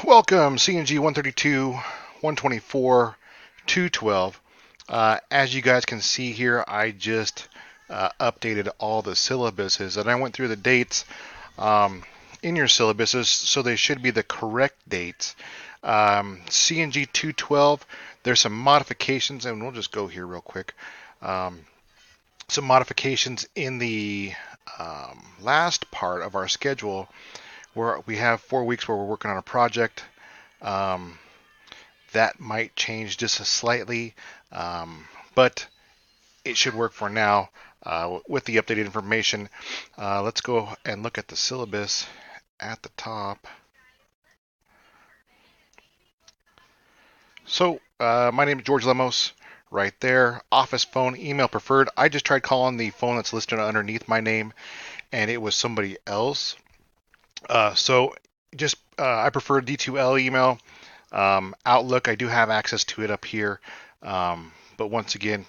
Welcome, CNG 132, 124, 212. As you guys can see here, I just updated all the syllabuses and I went through the dates in your syllabuses, so they should be the correct dates. CNG 212, there's some modifications, and we'll just go here real quick. Um, some modifications in the last part of our schedule where we have 4 weeks where we're working on a project. Um, that might change just slightly, but it should work for now with the updated information. Let's go and look at the syllabus at the top. So, my name is George Lemos, right there. Office phone, email preferred. I just tried calling the phone that's listed underneath my name, and it was somebody else. So, just I prefer D2L email. Outlook, I do have access to it up here. But once again,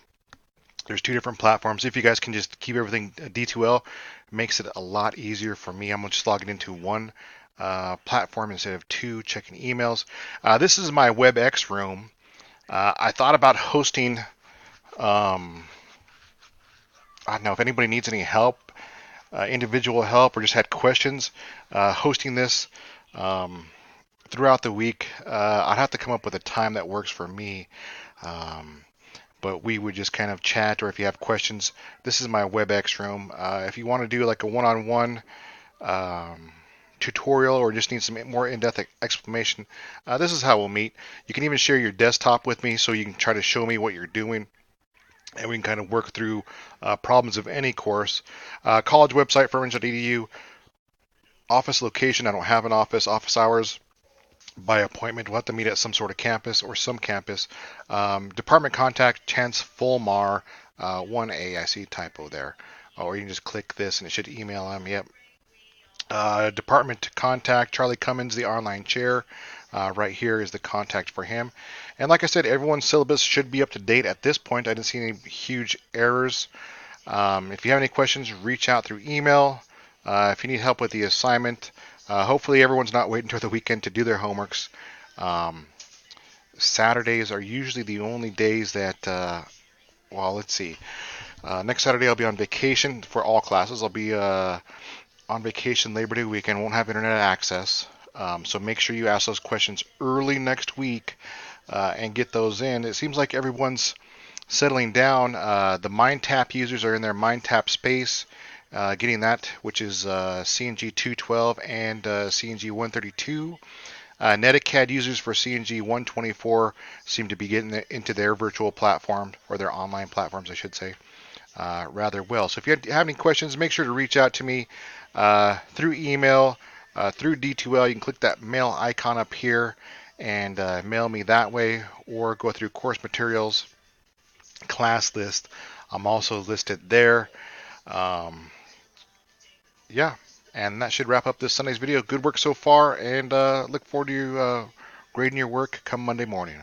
there's two different platforms. If you guys can just keep everything D2L, makes it a lot easier for me. I'm just logging into one platform instead of two, checking emails. This is my WebEx room. I thought about hosting. I don't know if anybody needs any help, individual help, or just had questions. Hosting this throughout the week, I'd have to come up with a time that works for me. Um, but we would just kind of chat, or if you have questions, this is my WebEx room. If you want to do like a one-on-one tutorial or just need some more in-depth explanation, this is how we'll meet. You can even share your desktop with me so you can try to show me what you're doing, and we can kind of work through problems of any course. College website, furman.edu. Office location, I don't have an office hours by appointment. We'll have to meet at some sort of campus or some campus. Department contact, Chance Fulmar, 1A. I see typo there. Or you can just click this and it should email him. Yep. Department contact, Charlie Cummins, the online chair. Right here is the contact for him. And like I said, everyone's syllabus should be up to date at this point. I didn't see any huge errors. If you have any questions, reach out through email. If you need help with the assignment, hopefully everyone's not waiting until the weekend to do their homeworks. Um, Saturdays are usually the only days that, well, let's see. Next Saturday I'll be on vacation for all classes. I'll be on vacation Labor Day weekend, won't have internet access. So make sure you ask those questions early next week and get those in. It seems like everyone's settling down. The MindTap users are in their MindTap space, getting that, which is CNG 212 and CNG 132. Netacad users for CNG 124 seem to be getting into their virtual platform, or their online platforms, I should say, rather well. So if you have any questions, make sure to reach out to me through email, through D2L. You can click that mail icon up here and mail me that way, or go through course materials, class list. I'm also listed there. Um, yeah, and that should wrap up this Sunday's video. Good work so far, and look forward to grading your work come Monday morning.